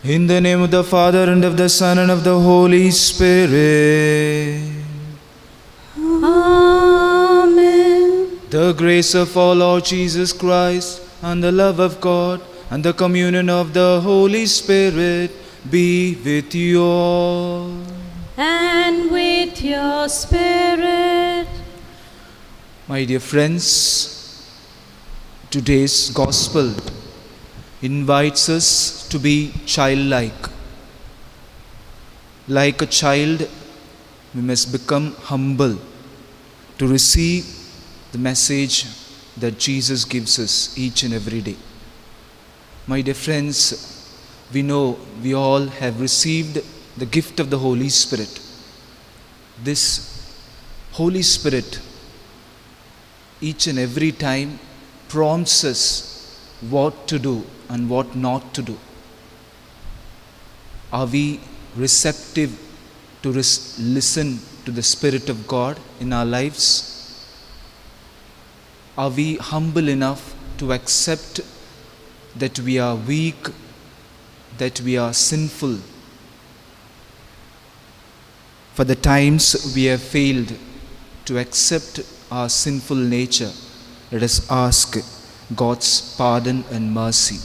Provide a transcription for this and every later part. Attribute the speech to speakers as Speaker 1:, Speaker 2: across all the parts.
Speaker 1: In the name of the Father, and of the Son, and of the Holy Spirit.
Speaker 2: Amen.
Speaker 1: The grace of our Lord Jesus Christ, and the love of God, and the communion of the Holy Spirit be with you all.
Speaker 2: And with your spirit.
Speaker 1: My dear friends, today's Gospel invites us to be childlike. Like a child, we must become humble to receive the message that Jesus gives us each and every day. My dear friends, we know we all have received the gift of the Holy Spirit. This Holy Spirit each and every time prompts us what to do and what not to do. Are we receptive to listen to the Spirit of God in our lives? Are we humble enough to accept that we are weak, that we are sinful? For the times we have failed to accept our sinful nature, let us ask God's pardon and mercy.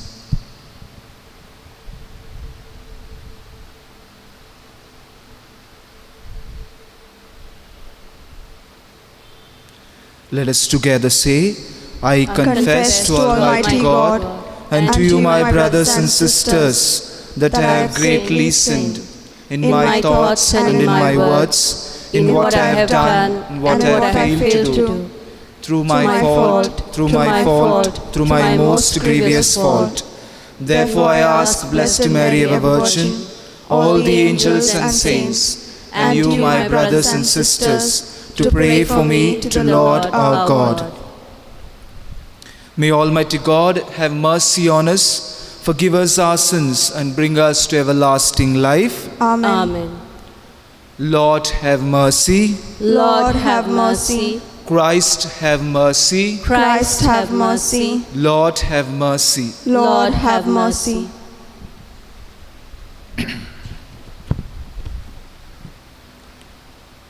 Speaker 1: Let us together say, I confess to Almighty God and to you, my brothers and sisters, that I have greatly sinned in my thoughts and in my words, in what I have done and what I have failed to do. Through my fault, through my most grievous fault. Therefore I ask Blessed Mary, ever Virgin, all the angels and saints, and you, my brothers and sisters, to pray for me to the Lord our God. May Almighty God have mercy on us, forgive us our sins, and bring us to everlasting life.
Speaker 2: Amen. Amen.
Speaker 1: Lord, have mercy.
Speaker 2: Lord, have mercy.
Speaker 1: Christ, have mercy.
Speaker 2: Christ, have mercy.
Speaker 1: Lord, have mercy.
Speaker 2: Lord, have mercy.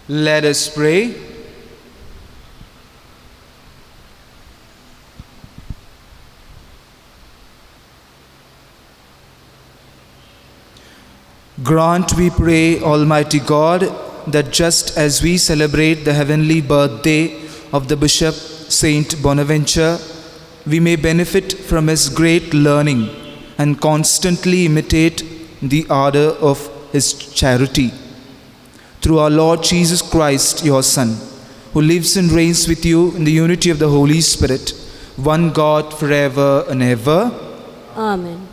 Speaker 1: Let us pray. Grant, we pray, Almighty God, that just as we celebrate the heavenly birthday of the Bishop Saint Bonaventure, we may benefit from his great learning and constantly imitate the ardor of his charity. Through our Lord Jesus Christ, your Son, who lives and reigns with you in the unity of the Holy Spirit, one God forever and ever.
Speaker 2: Amen.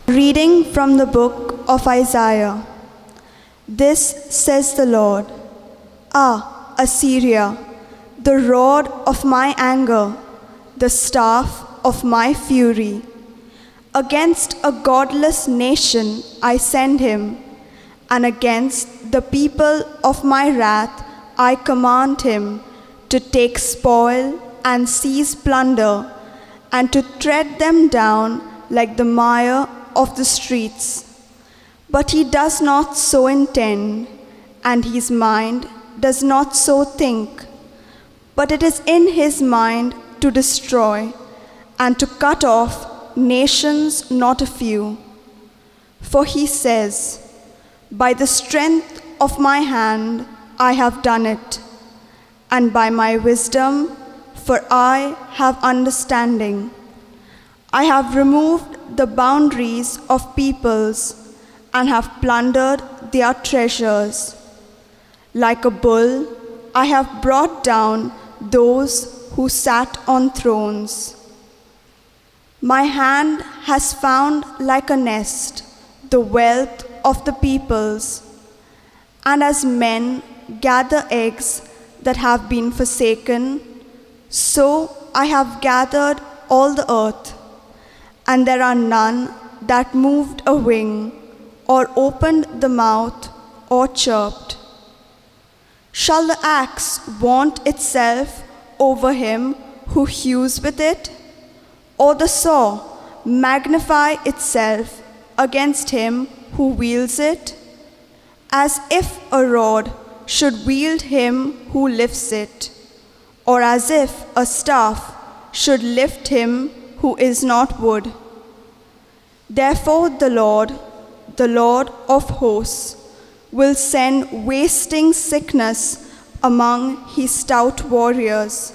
Speaker 3: Reading from the book of Isaiah. This says the Lord, Ah, Assyria, the rod of my anger, the staff of my fury. Against a godless nation I send him, and against the people of my wrath I command him to take spoil and seize plunder, and to tread them down like the mire of the streets. But he does not so intend, and his mind does not so think. But it is in his mind to destroy and to cut off nations not a few. For he says, By the strength of my hand I have done it, and by my wisdom, for I have understanding. I have removed the boundaries of peoples and have plundered their treasures. Like a bull, I have brought down those who sat on thrones. My hand has found like a nest the wealth of the peoples, and as men gather eggs that have been forsaken, so I have gathered all the earth, and there are none that moved a wing, or opened the mouth, or chirped. Shall the axe vaunt itself over him who hews with it? Or the saw magnify itself against him who wields it? As if a rod should wield him who lifts it, or as if a staff should lift him who is not wood. Therefore the Lord of hosts, will send wasting sickness among his stout warriors,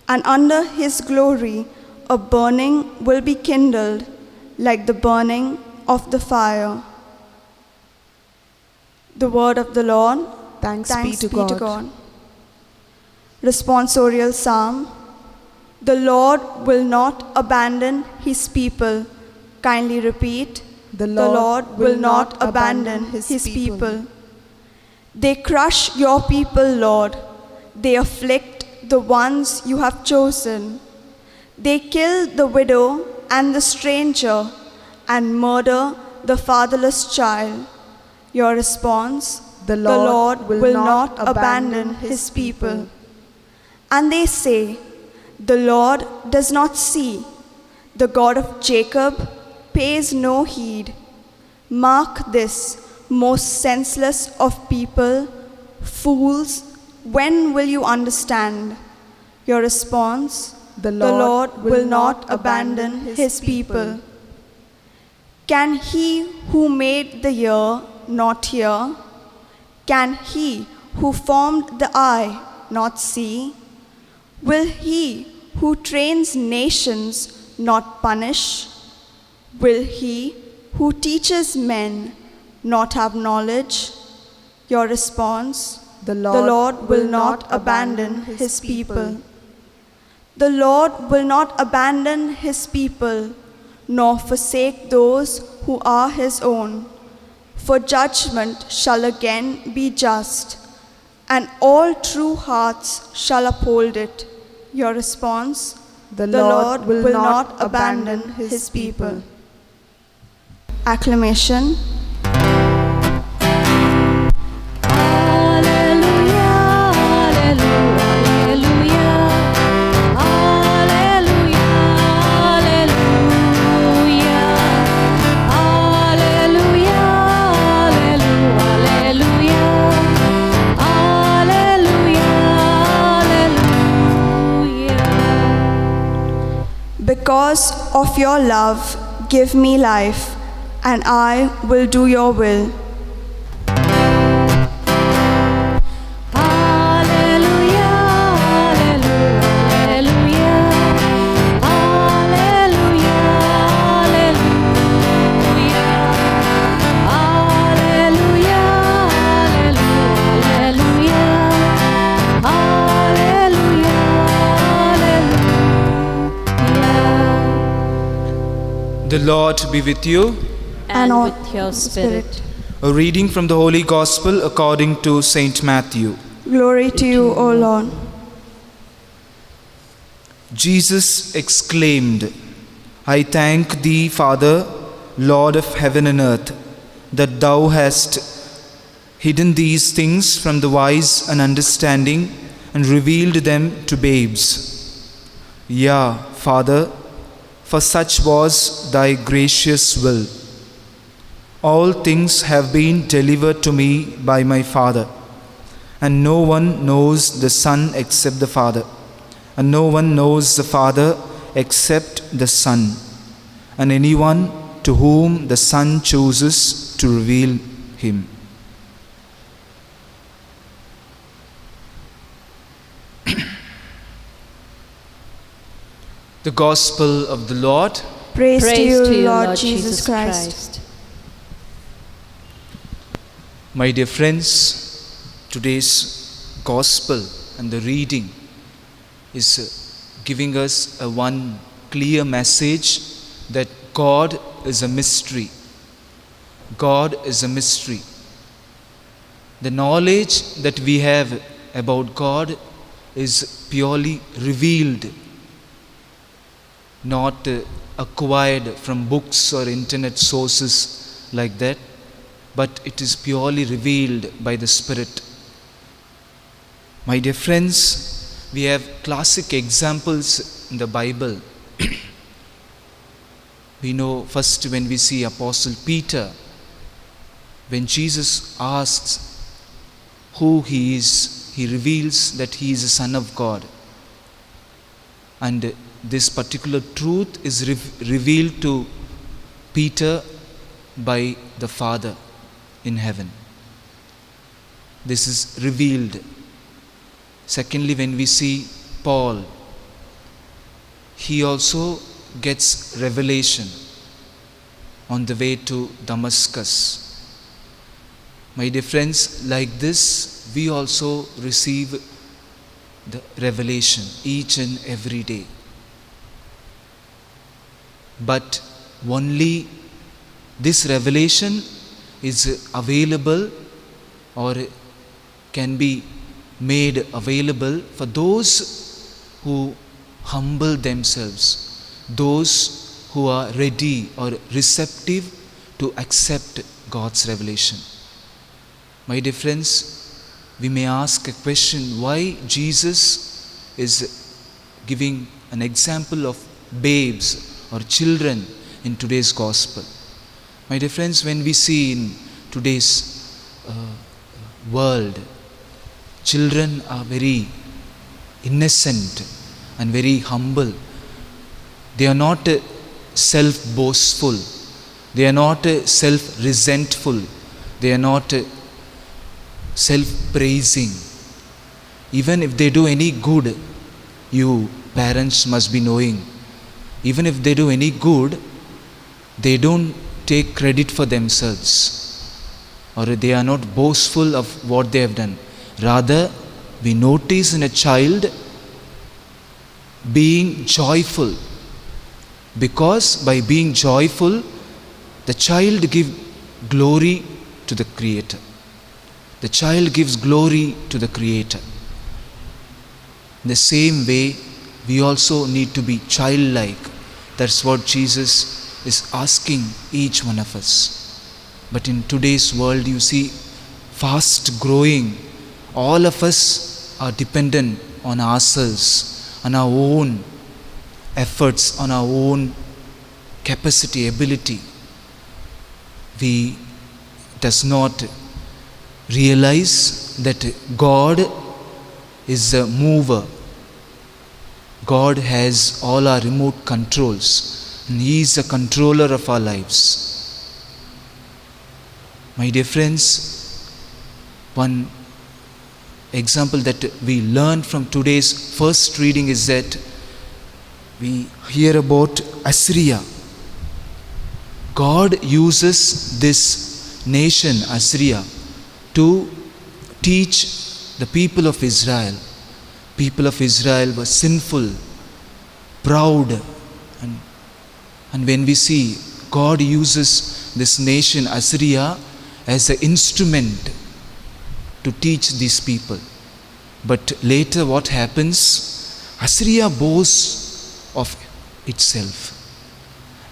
Speaker 3: and under his glory a burning will be kindled like the burning of the fire. The word of the Lord.
Speaker 4: Thanks be to God.
Speaker 3: Responsorial Psalm. The Lord will not abandon his people. Kindly repeat.
Speaker 4: The
Speaker 3: Lord will not abandon his people. They crush your people, Lord. They afflict the ones you have chosen. They kill the widow and the stranger and murder the fatherless child. Your response:
Speaker 4: The Lord will not abandon his people.
Speaker 3: And they say, the Lord does not see. The God of Jacob pays no heed. Mark this, most senseless of people, fools, when will you understand? Your response:
Speaker 4: The
Speaker 3: Lord will not abandon his people. Can he who made the ear not hear? Can he who formed the eye not see? Will he who trains nations not punish? Will he who teaches men not have knowledge? Your response:
Speaker 4: The
Speaker 3: Lord will not abandon his people. The Lord will not abandon his people, nor forsake those who are his own. For judgment shall again be just, and all true hearts shall uphold it. Your response:
Speaker 4: The
Speaker 3: Lord will not abandon his people. Acclamation. Because of your love, give me life, and I will do your will.
Speaker 1: The Lord be with you.
Speaker 2: And
Speaker 3: all
Speaker 2: with your spirit.
Speaker 1: A reading from the Holy Gospel according to Saint Matthew.
Speaker 3: Glory to you, O Lord.
Speaker 1: Jesus exclaimed, I thank thee, Father, Lord of heaven and earth, that thou hast hidden these things from the wise and understanding and revealed them to babes. Yea, Father, for such was thy gracious will. All things have been delivered to me by my Father, and no one knows the Son except the Father, and no one knows the Father except the Son, and anyone to whom the Son chooses to reveal him. The Gospel of the Lord.
Speaker 3: Praise to you,
Speaker 2: to you,
Speaker 3: Lord Jesus Christ.
Speaker 1: My dear friends, today's Gospel and the reading is giving us a one clear message that God is a mystery. God is a mystery. The knowledge that we have about God is purely revealed, not acquired from books or internet sources like that, but it is purely revealed by the Spirit. My dear friends, we have classic examples in the Bible. We know first when we see Apostle Peter, when Jesus asks who he is, he reveals that he is a Son of God. And this particular truth is revealed to Peter by the Father in heaven. This is revealed. Secondly, when we see Paul, he also gets revelation on the way to Damascus. My dear friends, like this, we also receive the revelation each and every day. But only this revelation is available or can be made available for those who humble themselves, those who are ready or receptive to accept God's revelation. My dear friends, we may ask a question, why Jesus is giving an example of babes or children in today's gospel. My dear friends, when we see in today's world, children are very innocent and very humble. They are not self-boastful. They are not self-resentful. They are not self-praising. Even if they do any good, you parents must be knowing, even if they do any good, they don't take credit for themselves, or they are not boastful of what they have done. Rather, we notice in a child being joyful, because by being joyful, the child gives glory to the Creator. The child gives glory to the Creator. In the same way, we also need to be childlike. That's what Jesus is asking each one of us. But in today's world, you see, fast growing, all of us are dependent on ourselves, on our own efforts, on our own capacity, ability. We does not realize that God is a mover. God has all our remote controls, and He is the controller of our lives. My dear friends, one example that we learn from today's first reading is that we hear about Assyria. God uses this nation, Assyria, to teach the people of Israel. People of Israel were sinful, proud, and when we see God uses this nation, Assyria, as an instrument to teach these people. But later what happens? Assyria boasts of itself.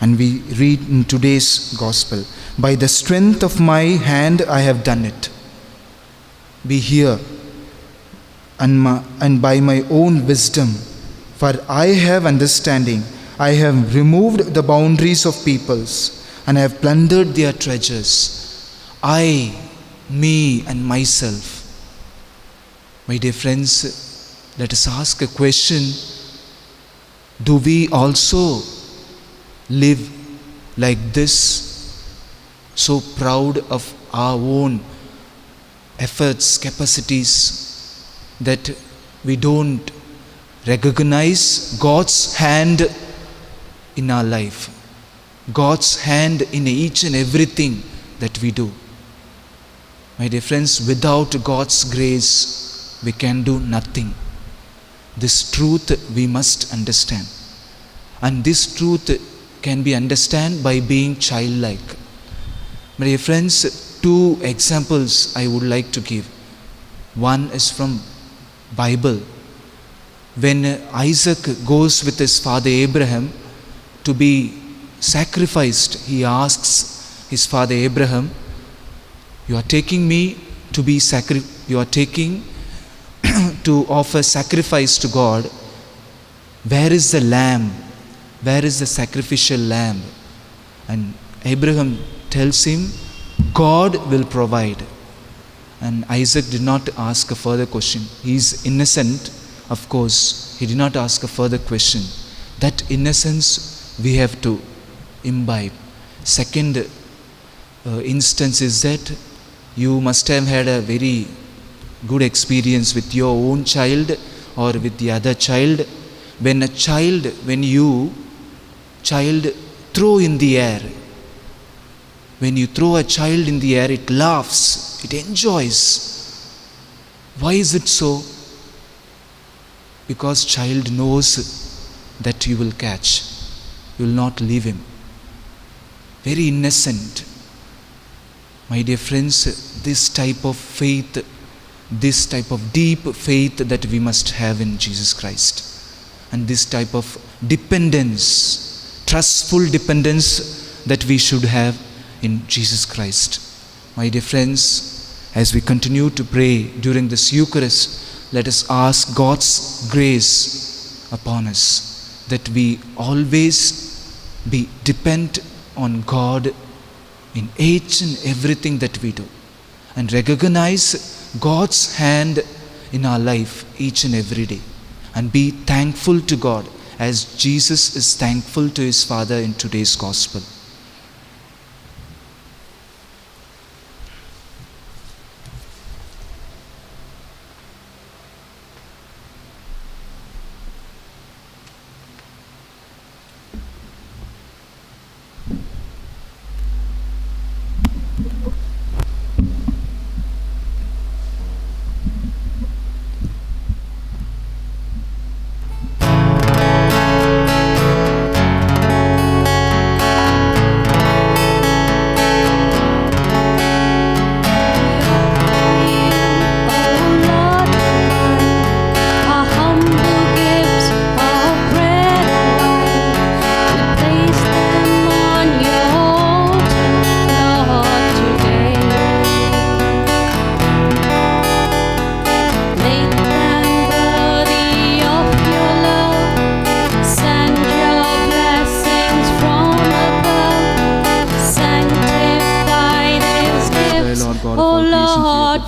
Speaker 1: And we read in today's gospel, by the strength of my hand I have done it. Be here, and by my own wisdom, for I have understanding. I have removed the boundaries of peoples, and I have plundered their treasures. I, me and myself. My dear friends, let us ask a question. Do we also live like this, so proud of our own efforts, capacities, that we don't recognize God's hand in our life, God's hand in each and everything that we do? My dear friends, without God's grace, we can do nothing. This truth we must understand. And this truth can be understood by being childlike. My dear friends, two examples I would like to give. One is from Bible. When Isaac goes with his father Abraham to be sacrificed, he asks his father Abraham, you are taking me to be you are taking to offer sacrifice to God. Where is the lamb? Where is the sacrificial lamb? And Abraham tells him, God will provide. And Isaac did not ask a further question. He is innocent, of course. He did not ask a further question. That innocence we have to imbibe. Second instance is that you must have had a very good experience with your own child or with the other child. When you throw in the air, when you throw a child in the air, it laughs, it enjoys. Why is it so? Because child knows that you will catch. You will not leave him. Very innocent. My dear friends, this type of faith, this type of deep faith that we must have in Jesus Christ, and this type of dependence, trustful dependence that we should have in Jesus Christ. My dear friends, as we continue to pray during this Eucharist, let us ask God's grace upon us, that we always be dependent on God in each and everything that we do, and recognize God's hand in our life each and every day, and be thankful to God as Jesus is thankful to his Father in today's Gospel.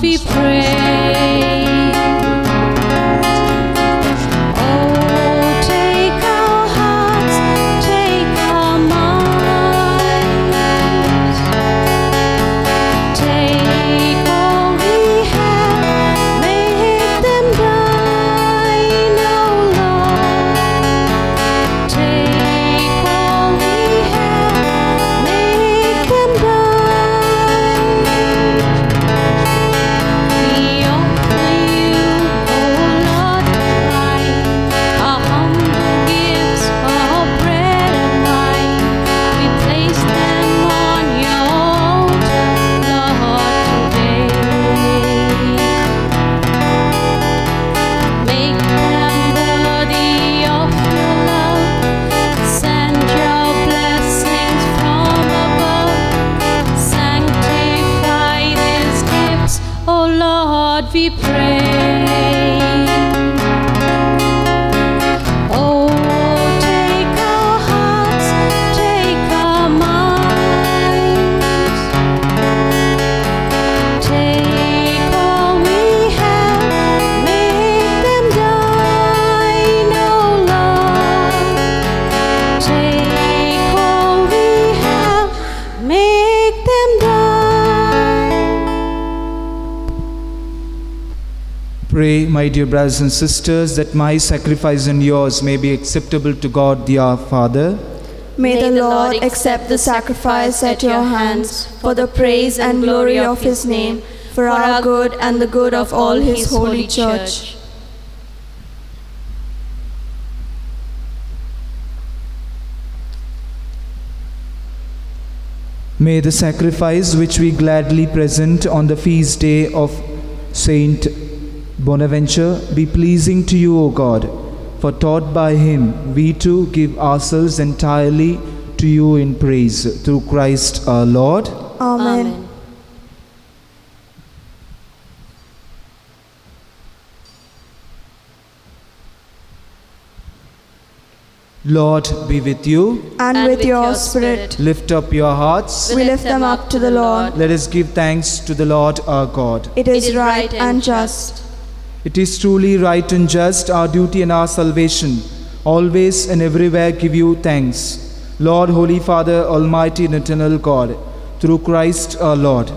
Speaker 2: we pray. Oh, take our hearts, take our minds, take all we have, make them thine, oh Lord. Take all we have, make them thine. We offer you, oh Lord, tonight, our humble gifts, our bread and wine. We place them on your altar, Lord, today. Make them worthy of your love. Send your blessings from above. Sanctify these gifts, oh Lord, we pray. Oh, take our hearts, take our minds, take all we have, make them thine, oh Lord. Take all we have, make them thine.
Speaker 1: Pray, my dear brothers and sisters, that my sacrifice and yours may be acceptable to God the our Father.
Speaker 3: May the Lord accept the sacrifice at your hands for the praise and glory of his name, for our good and the good of all his holy church.
Speaker 1: May the sacrifice which we gladly present on the feast day of Saint Bonaventure be pleasing to you, O God, for taught by him we too give ourselves entirely to you in praise, through Christ our Lord.
Speaker 3: Amen.
Speaker 1: Lord be with you.
Speaker 3: And with your spirit.
Speaker 1: Lift up your hearts.
Speaker 3: We lift them up to the Lord.
Speaker 1: Let us give thanks to the Lord our God.
Speaker 3: It is right and just.
Speaker 1: It is truly right and just, our duty and our salvation, always and everywhere give you thanks. Lord, Holy Father, Almighty and Eternal God, through Christ our Lord.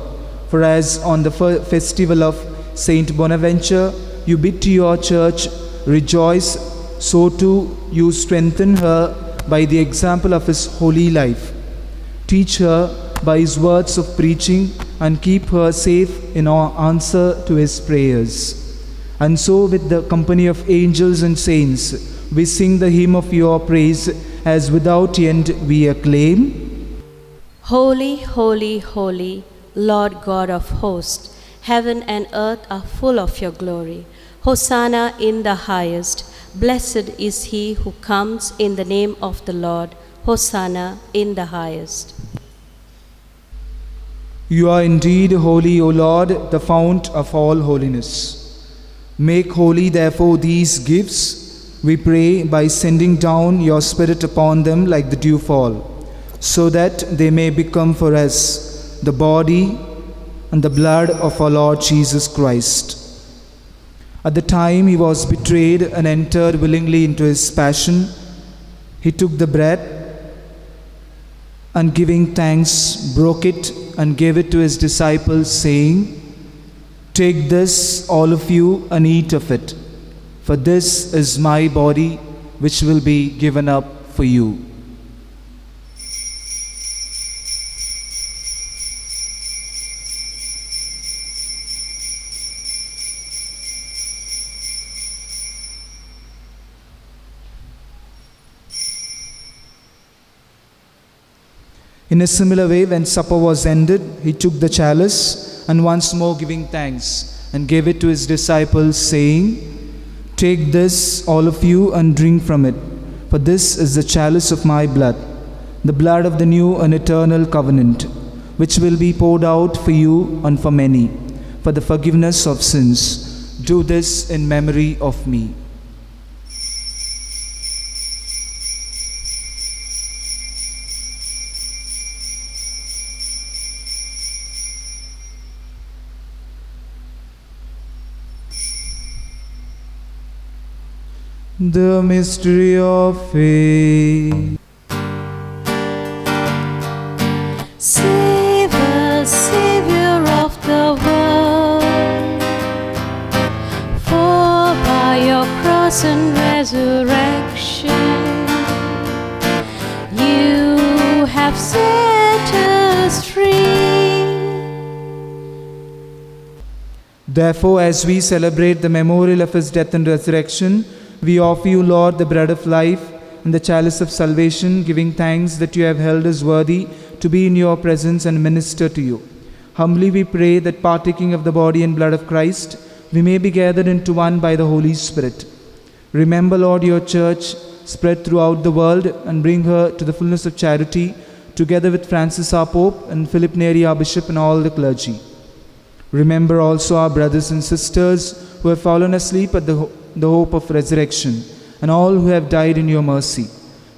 Speaker 1: For as on the festival of Saint Bonaventure, you bid to your church, rejoice, so too you strengthen her by the example of his holy life. Teach her by his words of preaching and keep her safe in our answer to his prayers. And so with the company of angels and saints, we sing the hymn of your praise as without end we acclaim.
Speaker 2: Holy, holy, holy, Lord God of hosts, heaven and earth are full of your glory. Hosanna in the highest. Blessed is he who comes in the name of the Lord. Hosanna in the highest.
Speaker 1: You are indeed holy, O Lord, the fount of all holiness. Make holy, therefore, these gifts, we pray, by sending down your Spirit upon them like the dewfall, so that they may become for us the body and the blood of our Lord Jesus Christ. At the time he was betrayed and entered willingly into his passion, he took the bread and giving thanks, broke it and gave it to his disciples, saying, "Take this, all of you, and eat of it, for this is my body, which will be given up for you." In a similar way, when supper was ended, he took the chalice and once more giving thanks and gave it to his disciples, saying, "Take this, all of you, and drink from it, for this is the chalice of my blood, the blood of the new and eternal covenant, which will be poured out for you and for many, for the forgiveness of sins. Do this in memory of me." The mystery of faith.
Speaker 2: Save us, Savior of the world, for by your cross and resurrection, you have set us free.
Speaker 1: Therefore, as we celebrate the memorial of his death and resurrection, we offer you, Lord, the bread of life and the chalice of salvation, giving thanks that you have held us worthy to be in your presence and minister to you. Humbly we pray that, partaking of the body and blood of Christ, we may be gathered into one by the Holy Spirit. Remember, Lord, your church spread throughout the world and bring her to the fullness of charity, together with Francis our Pope and Philip Neri our Bishop and all the clergy. Remember also our brothers and sisters who have fallen asleep at the hope of resurrection, and all who have died in your mercy.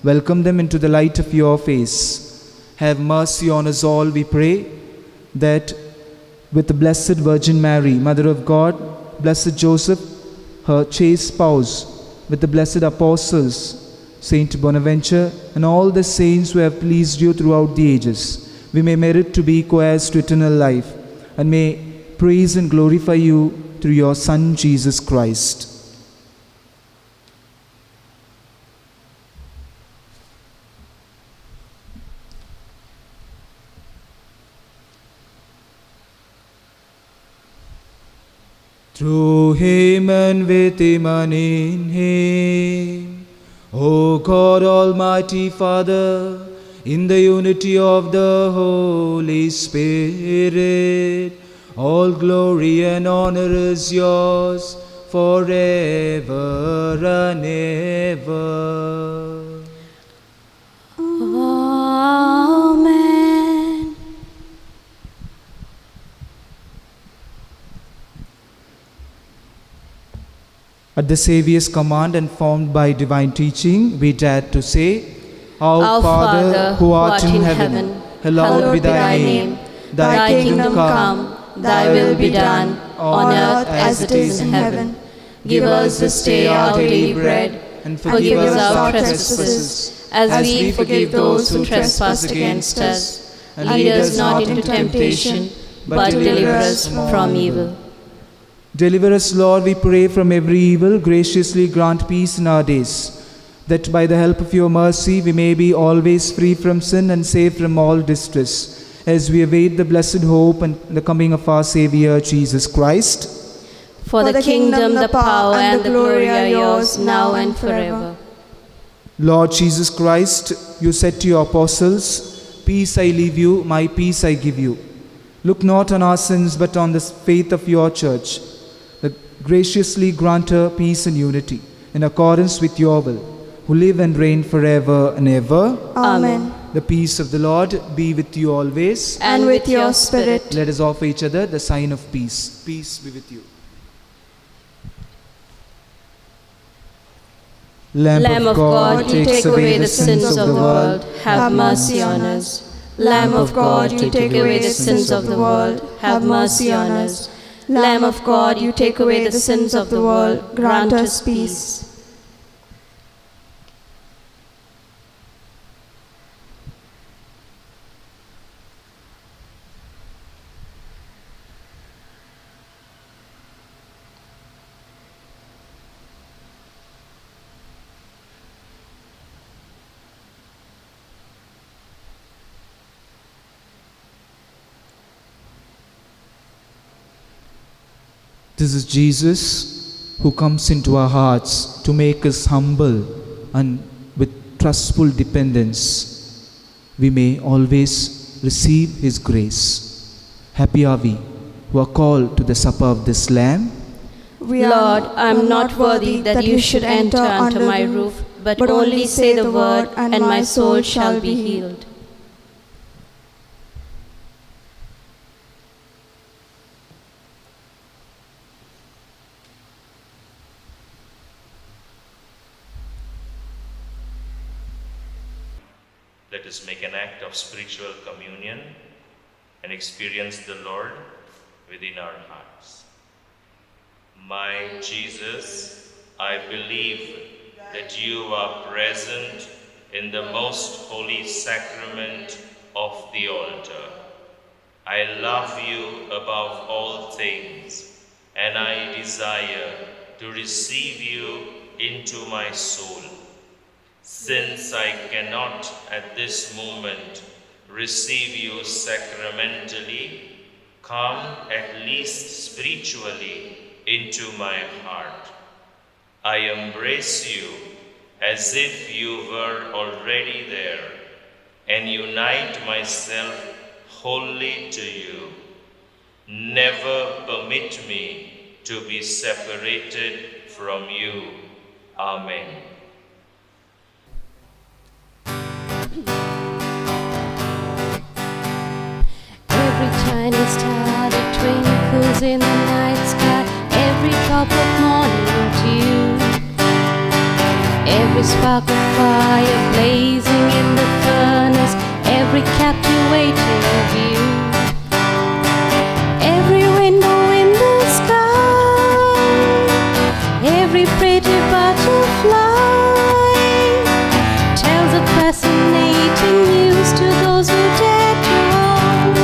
Speaker 1: Welcome them into the light of your face. Have mercy on us all, we pray, that with the Blessed Virgin Mary, Mother of God, Blessed Joseph, her chaste spouse, with the blessed apostles, Saint Bonaventure, and all the saints who have pleased you throughout the ages, we may merit to be co-heirs to eternal life, and may praise and glorify you through your Son, Jesus Christ. Through him and with him and in him, O God, Almighty Father, in the unity of the Holy Spirit, all glory and honor is yours forever and ever.
Speaker 2: Amen.
Speaker 1: At the Saviour's command and formed by divine teaching, we dare to say, Our Father, who art in heaven, hallowed be thy name.
Speaker 2: Thy kingdom come, thy will be done, on earth as it is in heaven. Give us this day our daily bread, and forgive us our trespasses, as we forgive those who trespass against us. And lead us not into temptation, but deliver us from evil.
Speaker 1: Deliver us, Lord, we pray, from every evil. Graciously grant peace in our days, that by the help of your mercy we may be always free from sin and safe from all distress, as we await the blessed hope and the coming of our Saviour, Jesus Christ.
Speaker 2: For the kingdom, the power, and the glory are yours, now and forever.
Speaker 1: Lord Jesus Christ, you said to your apostles, Peace I leave you, my peace I give you. Look not on our sins, but on the faith of your church, that graciously grant her peace and unity, in accordance with your will, who live and reign forever and ever.
Speaker 3: Amen.
Speaker 1: The peace of the Lord be with you always.
Speaker 2: And with your spirit.
Speaker 1: Let us offer each other the sign of peace. Peace be with you.
Speaker 2: Lamb of God, you take away the sins of the world, have mercy on us. Lamb of God, you take away the sins of the world, have mercy on us. Lamb of God, you take away the sins of the world, grant us peace.
Speaker 1: This is Jesus who comes into our hearts to make us humble, and with trustful dependence we may always receive His grace. Happy are we who are called to the supper of this Lamb.
Speaker 2: Lord, I am not worthy that you should enter under my roof, but only say the word, and my soul shall be healed.
Speaker 5: Let us make an act of spiritual communion and experience the Lord within our hearts. My Jesus, I believe that you are present in the most holy sacrament of the altar. I love you above all things, and I desire to receive you into my soul. Since I cannot at this moment receive you sacramentally, come at least spiritually into my heart. I embrace you as if you were already there, and unite myself wholly to you. Never permit me to be separated from you. Amen.
Speaker 2: Every tiny star that twinkles in the night sky, every drop of morning dew, every spark of fire blazing in the furnace, every captivating view, every rainbow in the sky, every pretty butterfly tells a fascinating news to those who dare to roam.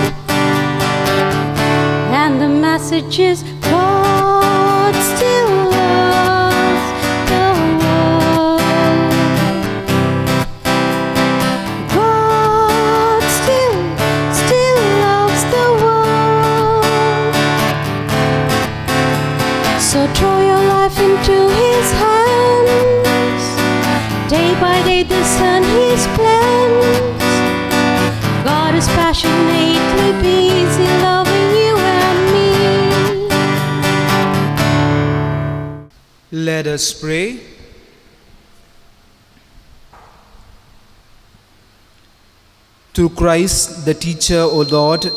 Speaker 2: And the message is, God still loves the world. God still loves the world. So throw your life into His hands. Day by day discern His plans. God is passionately busy loving you and me.
Speaker 1: Let us pray. Through Christ, the teacher, O Lord,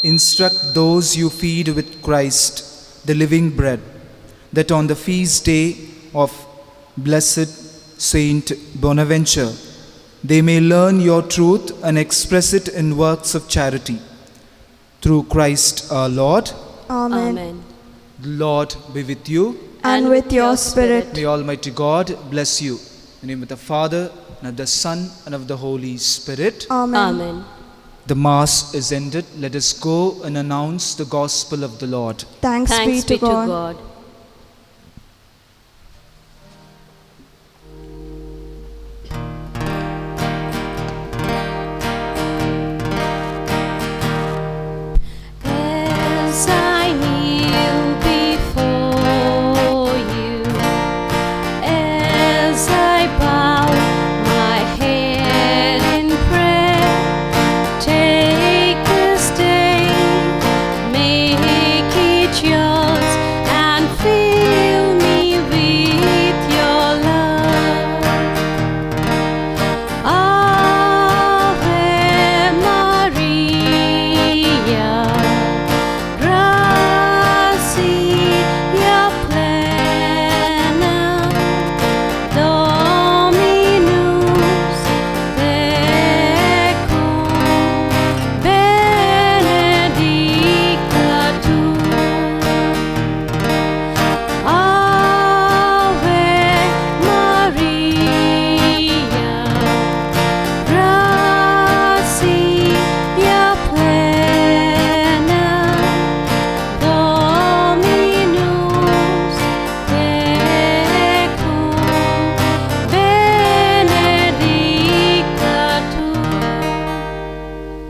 Speaker 1: instruct those you feed with Christ, the living bread, that on the feast day of blessed Saint Bonaventure, they may learn your truth and express it in works of charity. Through Christ our Lord.
Speaker 3: Amen.
Speaker 2: Amen.
Speaker 1: The Lord be with you.
Speaker 3: And with your spirit.
Speaker 1: May Almighty God bless you. In the name of the Father, and of the Son, and of the Holy Spirit.
Speaker 3: Amen.
Speaker 2: Amen.
Speaker 1: The Mass is ended. Let us go and announce the gospel of the Lord.
Speaker 3: Thanks be to God.